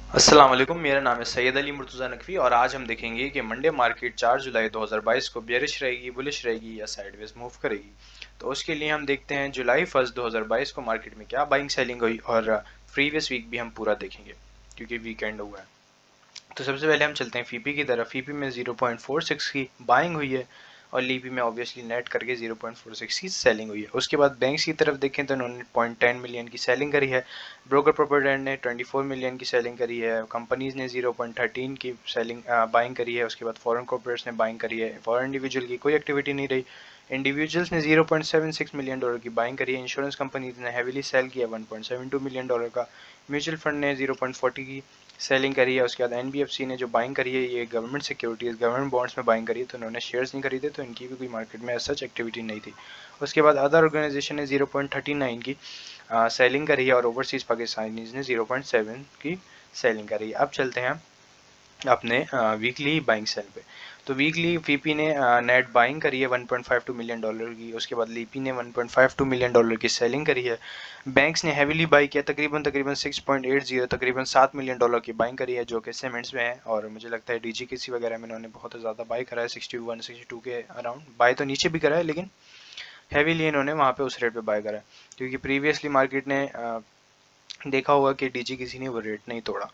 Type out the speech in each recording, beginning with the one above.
अस्सलाम वालेकुम, मेरा नाम है सैयद अली मुर्तज़ा नकवी और आज हम देखेंगे कि मंडे मार्केट 4 जुलाई 2022 को बेयरिश रहेगी, बुलिश रहेगी या साइडवेज मूव करेगी। तो उसके लिए हम देखते हैं जुलाई 1 2022 को मार्केट में क्या बाइंग सेलिंग हुई और प्रीवियस वीक भी हम पूरा देखेंगे क्योंकि वीकेंड हुआ है। तो सबसे पहले हम चलते हैं फीपी की तरफ। फीपी में 0.46 की बाइंग हुई है और लीपी में ऑब्वियसली नेट करके 0.46 की सेलिंग हुई है। उसके बाद बैंक्स की तरफ देखें तो उन्होंने 0.10 मिलियन की सेलिंग करी है। ब्रोकर प्रोपोडेंट ने 24 मिलियन की सेलिंग करी है। कंपनीज ने 0.13 की सेलिंग बाइंग करी है। उसके बाद फॉरेन कॉर्पोरेट्स ने बाइंग करी है। फॉरेन इंडिविजुअल की कोई एक्टिविटी नहीं रही। इंडिविजुअल्स ने 0.76 मिलियन डॉलर की बाइंग करी है। इंश्योरेंस कंपनीज ने हैवीली सेल किया 1.72 मिलियन डॉलर का। म्यूचुअल फंड ने 0.40 की सेलिंग करी है। उसके बाद एनबीएफसी ने जो बाइंग करी है ये गवर्नमेंट सिक्योरिटीज गवर्नमेंट बॉन्ड्स में बाइंग करी है, तो उन्होंने शेयर्स नहीं खरीदे, तो इनकी भी कोई मार्केट में सच एक्टिविटी नहीं थी। उसके बाद अदर ऑर्गेनाइजेशन ने 0.39 की सेलिंग करी है और ओवरसीज पाकिस्तानीज ने 0.7 की सेलिंग करी है। अब चलते हैं अपने वीकली बाइंग सेल पे। तो वीकली फीपी ने नेट बाइंग करी है 1.52 मिलियन डॉलर की। उसके बाद लीपी ने 1.52 मिलियन डॉलर की सेलिंग करी है। बैंक्स ने हैवीली बाई किया तकरीबन 6.80 तकरीबन 7 मिलियन डॉलर की बाइंग करी है जो कि सीमेंट्स में है और मुझे लगता है डीजीकेसी वगैरह में इन्होंने बहुत ज़्यादा बाई करा है 61-62 के अराउंड। बाई तो नीचे भी करा है लेकिन हैवीली इन्होंने वहाँ पे उस रेट पे बाय करा है क्योंकि प्रीवियसली मार्केट ने देखा होगा कि डीजी किसी ने वो रेट नहीं तोड़ा।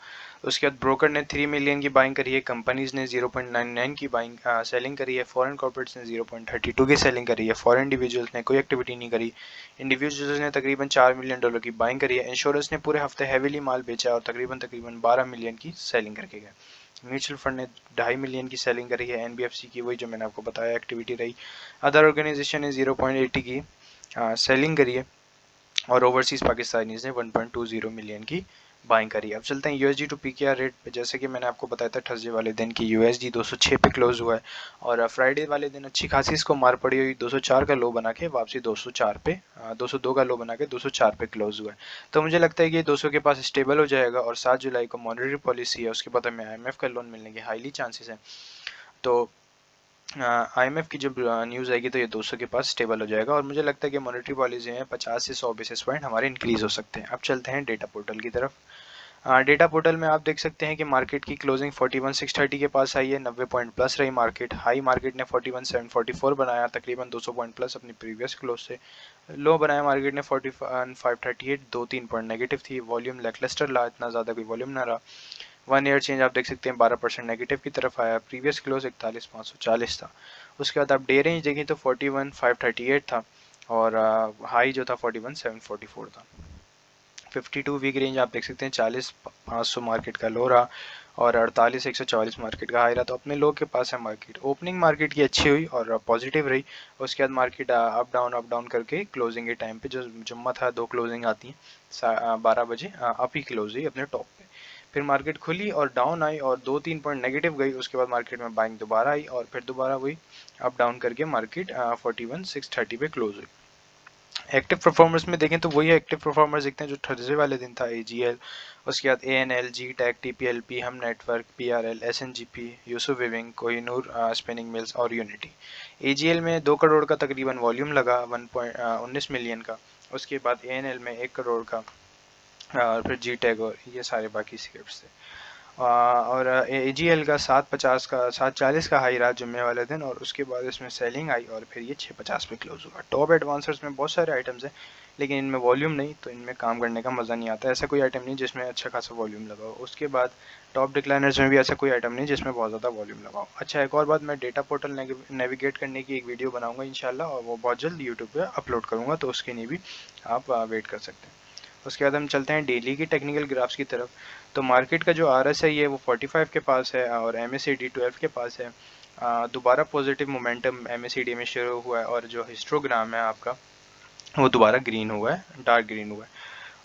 उसके बाद ब्रोकर ने 3 मिलियन की बाइंग करी है। कंपनीज ने 0.99 की बाइंग सेलिंग करी है। फॉरेन कॉर्पोरेट्स ने 0.32 की सेलिंग करी है। फॉरेन इंडिविजुअल्स ने कोई एक्टिविटी नहीं करी। इंडिविजुअल्स ने तकरीबन 4 मिलियन डॉलर की बाइंग करी है। इंश्योरेंस ने पूरे हफ्ते हैवीली माल बेचा और तकरीबन 12 मिलियन की सेलिंग करके गए। म्यूचुअल फंड ने 2.5 मिलियन की सेलिंग करी है। एनबीएफसी की वही जो मैंने आपको बताया एक्टिविटी रही। अदर ऑर्गेनाइजेशन ने 0.80 की सेलिंग करी है और ओवरसीज पाकिस्तानीज ने 1.20 मिलियन की बाइंग करी। अब चलते हैं यूएसडी टू पीकेआर रेट पे। जैसे कि मैंने आपको बताया था थर्सडे वाले दिन की यूएसडी 206 पे क्लोज हुआ है और फ्राइडे वाले दिन अच्छी खासी इसको मार पड़ी हुई 204 का लो बना के वापसी 204 पे 202 का लो बना के 204 पे क्लोज हुआ है। तो मुझे लगता है कि 200 के पास स्टेबल हो जाएगा और 7 जुलाई को मॉनेटरी पॉलिसी है, उसके बाद हमें आईएमएफ का लोन मिलने के हाईली चांसेस हैं। तो आईएमएफ की जब न्यूज़ आएगी तो ये 200 के पास स्टेबल हो जाएगा और मुझे लगता है कि मॉनेटरी पॉलिसी में 50 से 100 बेसिस पॉइंट हमारे इंक्रीज हो सकते हैं। अब चलते हैं डेटा पोर्टल की तरफ। डेटा पोर्टल में आप देख सकते हैं कि मार्केट की क्लोजिंग 41,630 के पास आई है। 90 पॉइंट प्लस रही मार्केट। हाई मार्केट ने 41,744 बनाया, तकरीबन 200 पॉइंट प्लस अपनी प्रीवियस क्लोज से। लो बनाया मार्केट ने 41,538, 2-3 पॉइंट नेगेटिव थी। वॉल्यूम लैकलस्टर रहा, इतना ज़्यादा कोई वॉल्यूम ना रहा। 1 ईयर चेंज आप देख सकते हैं 12% नेगेटिव की तरफ आया। प्रीवियस क्लोज 41,540 था। उसके बाद आप डे रेंज देखें तो 41,538 था और हाई जो था 41,744 था। 52 वीक रेंज आप देख सकते हैं 40,500 मार्केट का लो रहा और 48,144 मार्केट का हाई रहा। तो अपने लो के पास है मार्केट। ओपनिंग मार्केट की अच्छी हुई और पॉजिटिव रही। उसके बाद मार्केट अप डाउन करके क्लोजिंग के टाइम पे जो जुम्मा था 2 क्लोजिंग आती हैं 12 बजे अप ही क्लोज हुई अपने टॉप पे। फिर मार्केट खुली और डाउन आई और 2-3 पॉइंट नेगेटिव गई। उसके बाद मार्केट में बाइंग दोबारा आई और फिर दोबारा वही अप डाउन करके मार्केट 41,630 पे क्लोज हुई। एक्टिव परफॉर्मर्स में देखें तो वही एक्टिव परफॉर्मर्स दिखते हैं जो थर्सडे वाले दिन था। एजीएल, उसके बाद एएनएल, जी tech, TPLP, Hum network, PRL, SNGP, Yousuf weaving, Kohinoor spinning mills और यूनिटी। एजीएल में 2 करोड़ का तकरीबन वॉल्यूम लगा 1.19 मिलियन का। उसके बाद एएनएल में 1 करोड़ का और फिर जी टेक और ये सारे बाकी स्क्रिप्ट थे। और एजीएल का 740 का हाई रहा जुम्मे वाले दिन और उसके बाद इसमें सेलिंग आई और फिर ये 650 पे क्लोज हुआ। टॉप एडवांसर्स में बहुत सारे आइटम्स हैं लेकिन इनमें वॉल्यूम नहीं, तो इनमें काम करने का मज़ा नहीं आता। ऐसा कोई आइटम नहीं जिसमें अच्छा खासा वॉल्यूम लगा हो। उसके बाद टॉप डिक्लाइनर्स में भी ऐसा कोई आइटम नहीं जिसमें बहुत ज़्यादा वॉल्यूम लगा हो। अच्छा, एक और बात, मैं डेटा पोर्टल नेविगेट करने की एक वीडियो बनाऊंगा इंशाल्लाह और वो बहुत जल्द यूट्यूब पे अपलोड करूँगा, तो उसके लिए भी आप वेट कर सकते हैं। उसके बाद हम चलते हैं डेली की टेक्निकल ग्राफ्स की तरफ। तो मार्केट का जो RSI है वो 45 के पास है और MACD 12 के पास है। दोबारा पॉजिटिव मोमेंटम MACD में शुरू हुआ है और जो हिस्टोग्राम है आपका वो दोबारा ग्रीन हुआ है, डार्क ग्रीन हुआ है।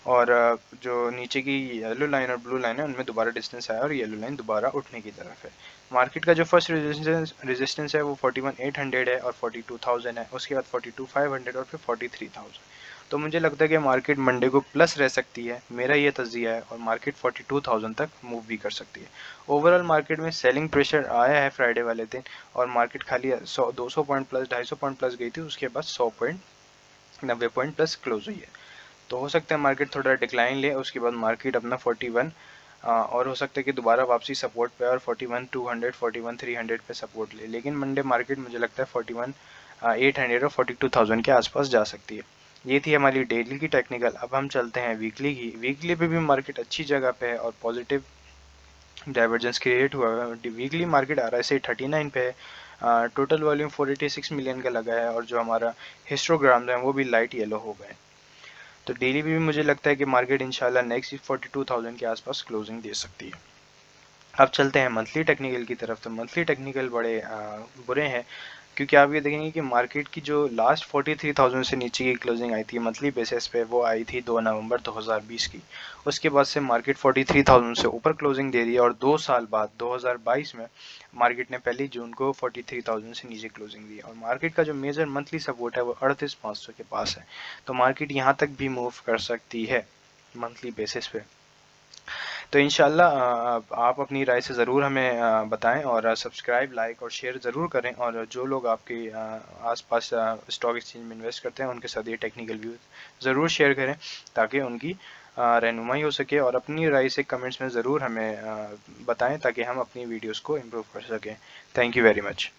और जो नीचे की येलो लाइन और ब्लू लाइन है उनमें दोबारा डिस्टेंस आया और येलो लाइन दोबारा उठने की तरफ है। मार्केट का जो फर्स्ट रेजिस्टेंस है वो 41,800 है और 42,000 है। उसके बाद 42,500 और फिर 43,000। तो मुझे लगता है कि मार्केट मंडे को प्लस रह सकती है, मेरा ये तज्जिया है, और मार्केट 42,000 तक मूव भी कर सकती है। ओवरऑल मार्केट में सेलिंग प्रेशर आया है फ्राइडे वाले दिन और मार्केट खाली 200 पॉइंट प्लस 250 पॉइंट प्लस गई थी, उसके बाद 100 पॉइंट 90 पॉइंट प्लस क्लोज हुई है। तो हो सकता है मार्केट थोड़ा डिक्लाइन ले, उसके बाद मार्केट अपना 41 और हो सकता है कि दोबारा वापसी सपोर्ट पे और 41,200 41,300 पे सपोर्ट ले, लेकिन मंडे मार्केट मुझे लगता है 41,800 और 42,000 के आसपास जा सकती है। ये थी हमारी डेली की टेक्निकल। अब हम चलते हैं वीकली की। वीकली पे भी मार्केट अच्छी जगह पे है और पॉजिटिव डाइवर्जेंस क्रिएट हुआ है। वीकली मार्केट RSI 39 पे है। टोटल वॉल्यूम 486 मिलियन का लगा है और जो हमारा हिस्टोग्राम है वो भी लाइट येलो हो गए। तो डेली भी मुझे लगता है कि मार्केट इंशाल्लाह नेक्स्ट 42,000 के आसपास क्लोजिंग दे सकती है। अब चलते हैं मंथली टेक्निकल की तरफ। तो मंथली टेक्निकल बड़े बुरे हैं, क्योंकि आप ये देखेंगे कि मार्केट की जो लास्ट 43,000 से नीचे की क्लोजिंग आई थी मंथली बेसिस पे, वो आई थी 2 नवंबर 2020 की। उसके बाद से मार्केट 43,000 से ऊपर क्लोजिंग दे रही है और 2 साल बाद 2022 में मार्केट ने 1 जून को 43,000 से नीचे क्लोजिंग दी और मार्केट का जो मेजर मंथली सपोर्ट है वो 38,500 के पास है। तो मार्केट यहाँ तक भी मूव कर सकती है मंथली बेसिस पे। तो इंशाल्लाह आप अपनी राय से ज़रूर हमें बताएं और सब्सक्राइब, लाइक और शेयर ज़रूर करें। और जो लोग आपके आसपास स्टॉक एक्सचेंज में इन्वेस्ट करते हैं उनके साथ ये टेक्निकल व्यू ज़रूर शेयर करें, ताकि उनकी रहनुमाई हो सके। और अपनी राय से कमेंट्स में ज़रूर हमें बताएं, ताकि हम अपनी वीडियोस को इम्प्रूव कर सकें। Thank you very much.